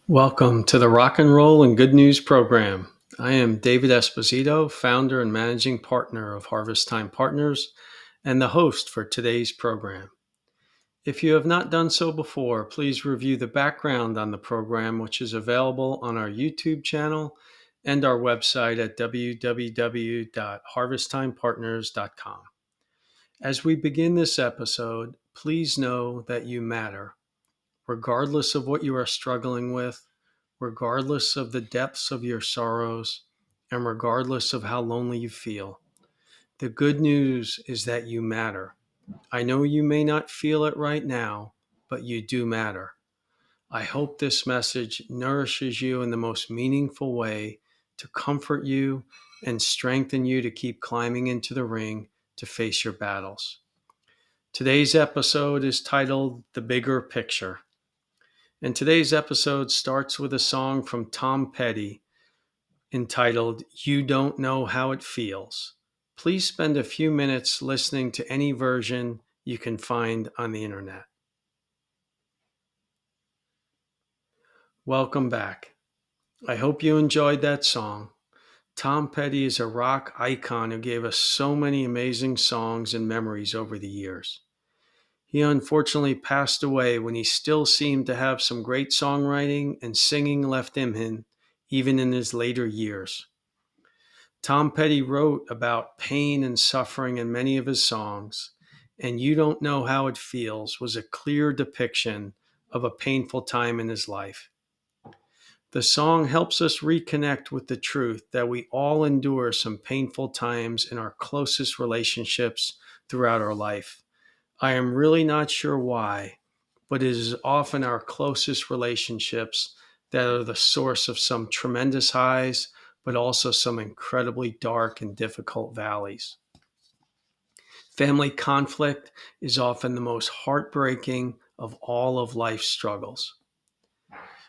Welcome to the Rock and Roll and Good News program. I am David Esposito, founder and managing partner of Harvest Time Partners, and the host for today's program. If you have not done so before, please review the background on the program, which is available on our YouTube channel and our website at www.harvesttimepartners.com. As we begin this episode, please know that you matter, regardless of what you are struggling with, regardless of the depths of your sorrows, and regardless of how lonely you feel. The good news is that you matter. I know you may not feel it right now, but you do matter. I hope this message nourishes you in the most meaningful way to comfort you and strengthen you to keep climbing into the ring to face your battles. Today's episode is titled The Bigger Picture. And today's episode starts with a song from Tom Petty entitled You Don't Know How It Feels. Please spend a few minutes listening to any version you can find on the internet. Welcome back. I hope you enjoyed that song. Tom Petty is a rock icon who gave us so many amazing songs and memories over the years. He unfortunately passed away when he still seemed to have some great songwriting and singing left in him, even in his later years. Tom Petty wrote about pain and suffering in many of his songs, and You Don't Know How It Feels was a clear depiction of a painful time in his life. The song helps us reconnect with the truth that we all endure some painful times in our closest relationships throughout our life. I am really not sure why, but it is often our closest relationships that are the source of some tremendous highs, but also some incredibly dark and difficult valleys. Family conflict is often the most heartbreaking of all of life's struggles.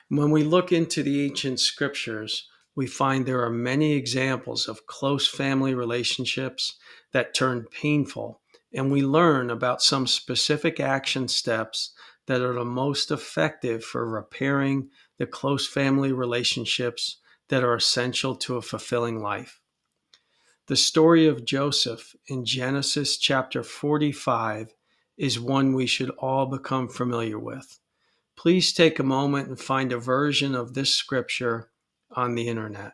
When we look into the ancient scriptures, we find there are many examples of close family relationships that turned painful, and we learn about some specific action steps that are the most effective for repairing the close family relationships that are essential to a fulfilling life. The story of Joseph in Genesis chapter 45 is one we should all become familiar with. Please take a moment and find a version of this scripture on the internet.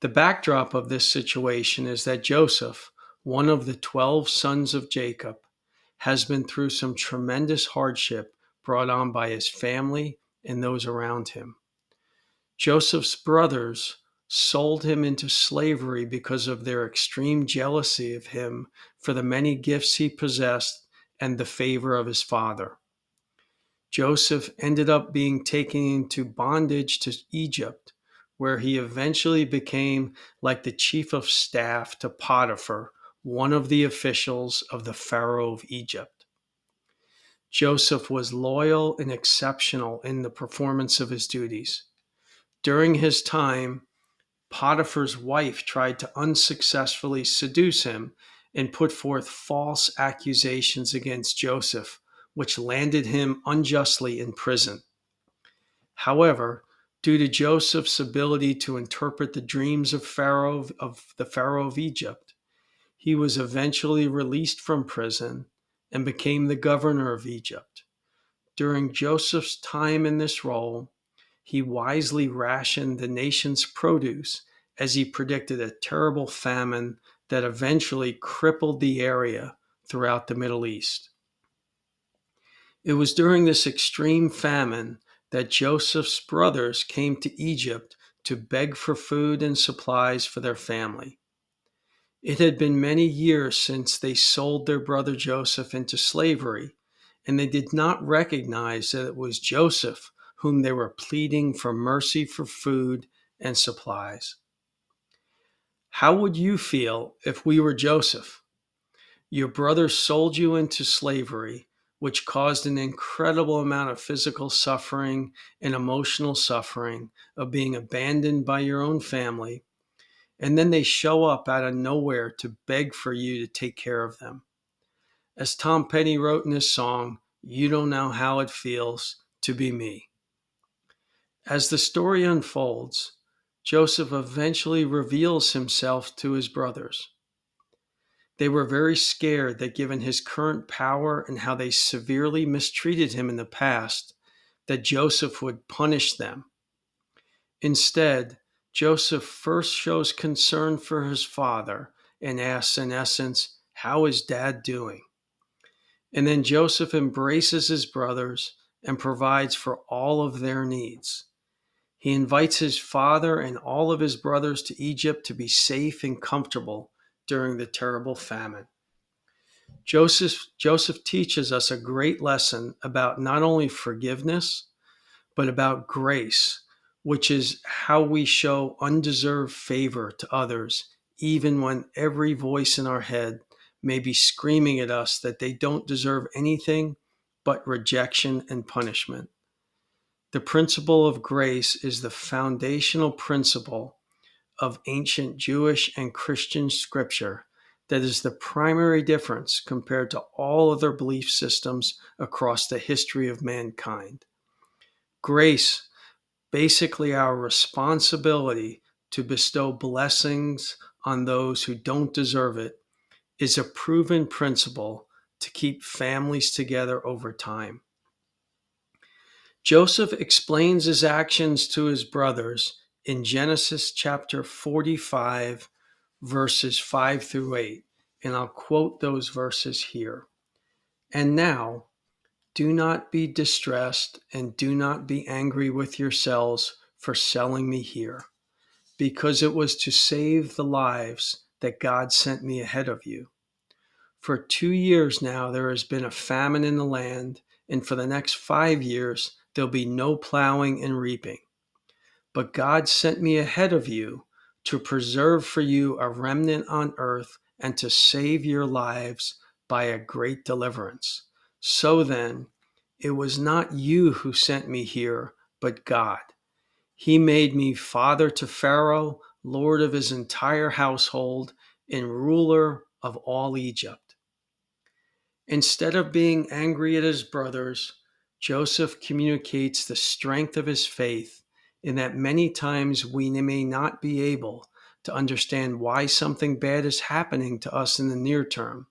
The backdrop of this situation is that Joseph, one of the 12 sons of Jacob, has been through some tremendous hardship brought on by his family and those around him. Joseph's brothers sold him into slavery because of their extreme jealousy of him for the many gifts he possessed and the favor of his father. Joseph ended up being taken into bondage to Egypt, where he eventually became like the chief of staff to Potiphar, one of the officials of the Pharaoh of Egypt. Joseph was loyal and exceptional in the performance of his duties. During his time, Potiphar's wife tried to unsuccessfully seduce him and put forth false accusations against Joseph, which landed him unjustly in prison. However, due to Joseph's ability to interpret the dreams of the Pharaoh of Egypt, he was eventually released from prison and became the governor of Egypt. During Joseph's time in this role, he wisely rationed the nation's produce as he predicted a terrible famine that eventually crippled the area throughout the Middle East. It was during this extreme famine that Joseph's brothers came to Egypt to beg for food and supplies for their family. It had been many years since they sold their brother Joseph into slavery, and they did not recognize that it was Joseph whom they were pleading for mercy for food and supplies. How would you feel if we were Joseph? Your brother sold you into slavery, which caused an incredible amount of physical suffering and emotional suffering of being abandoned by your own family. And then they show up out of nowhere to beg for you to take care of them. As Tom Petty wrote in his song, You Don't Know How It Feels to Be Me. As the story unfolds, Joseph eventually reveals himself to his brothers. They were very scared that given his current power and how they severely mistreated him in the past, that Joseph would punish them. Instead, Joseph first shows concern for his father and asks, in essence, "How is Dad doing?" And then Joseph embraces his brothers and provides for all of their needs. He invites his father and all of his brothers to Egypt to be safe and comfortable during the terrible famine. Joseph teaches us a great lesson about not only forgiveness, but about grace, which is how we show undeserved favor to others, even when every voice in our head may be screaming at us that they don't deserve anything but rejection and punishment. The principle of grace is the foundational principle of ancient Jewish and Christian scripture that is the primary difference compared to all other belief systems across the history of mankind. Grace, basically our responsibility to bestow blessings on those who don't deserve it, is a proven principle to keep families together over time. Joseph explains his actions to his brothers in Genesis chapter 45, verses 5 through 8, and I'll quote those verses here. "And now, do not be distressed and do not be angry with yourselves for selling me here, because it was to save the lives that God sent me ahead of you. For 2 years now there has been a famine in the land, and for the next 5 years there'll be no plowing and reaping. But God sent me ahead of you to preserve for you a remnant on earth and to save your lives by a great deliverance. So then, it was not you who sent me here, but God. He made me father to Pharaoh, lord of his entire household, and ruler of all Egypt." Instead of being angry at his brothers, Joseph communicates the strength of his faith in that many times we may not be able to understand why something bad is happening to us in the near term,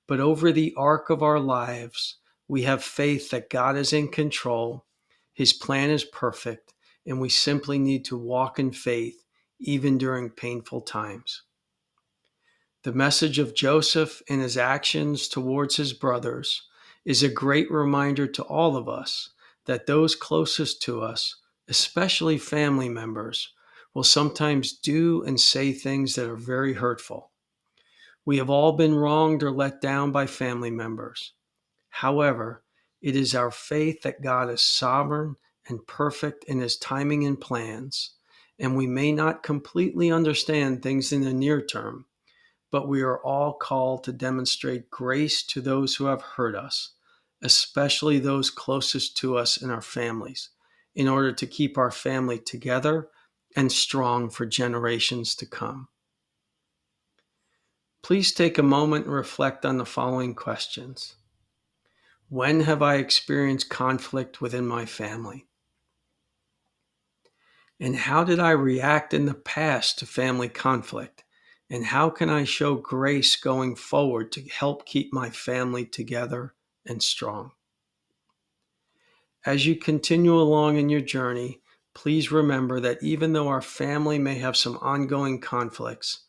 but over the arc of our lives, we have faith that God is in control, his plan is perfect, and we simply need to walk in faith even during painful times. The message of Joseph and his actions towards his brothers is a great reminder to all of us that those closest to us, especially family members, will sometimes do and say things that are very hurtful. We have all been wronged or let down by family members. However, it is our faith that God is sovereign and perfect in his timing and plans, and we may not completely understand things in the near term, but we are all called to demonstrate grace to those who have hurt us, especially those closest to us in our families, in order to keep our family together and strong for generations to come. Please take a moment and reflect on the following questions. When have I experienced conflict within my family? And how did I react in the past to family conflict? And how can I show grace going forward to help keep my family together and strong? As you continue along in your journey, please remember that even though our family may have some ongoing conflicts,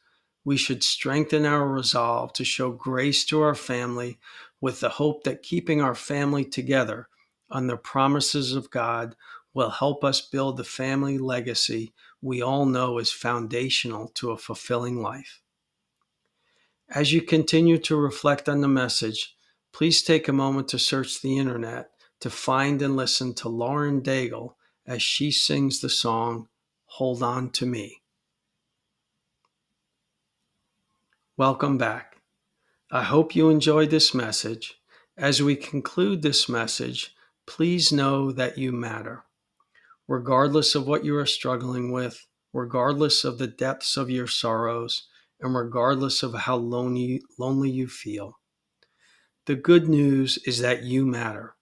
we should strengthen our resolve to show grace to our family with the hope that keeping our family together on the promises of God will help us build the family legacy we all know is foundational to a fulfilling life. As you continue to reflect on the message, please take a moment to search the internet to find and listen to Lauren Daigle as she sings the song, "Hold On to Me." Welcome back. I hope you enjoyed this message. As we conclude this message, please know that you matter. Regardless of what you are struggling with, regardless of the depths of your sorrows, and regardless of how lonely you feel. The good news is that you matter.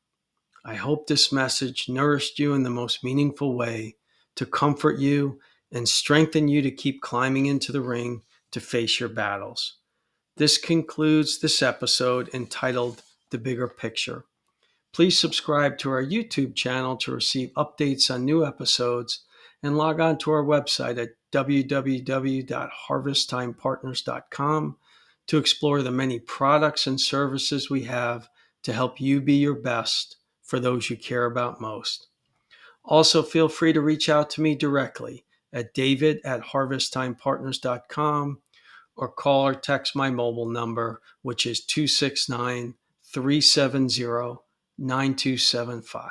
I hope this message nourished you in the most meaningful way to comfort you and strengthen you to keep climbing into the ring to face your battles. This concludes this episode entitled The Bigger Picture. Please subscribe to our YouTube channel to receive updates on new episodes and log on to our website at www.harvesttimepartners.com to explore the many products and services we have to help you be your best for those you care about most. Also, feel free to reach out to me directly at david@harvesttimepartners.com or call or text my mobile number, which is 269-370-9275.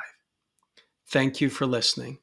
Thank you for listening.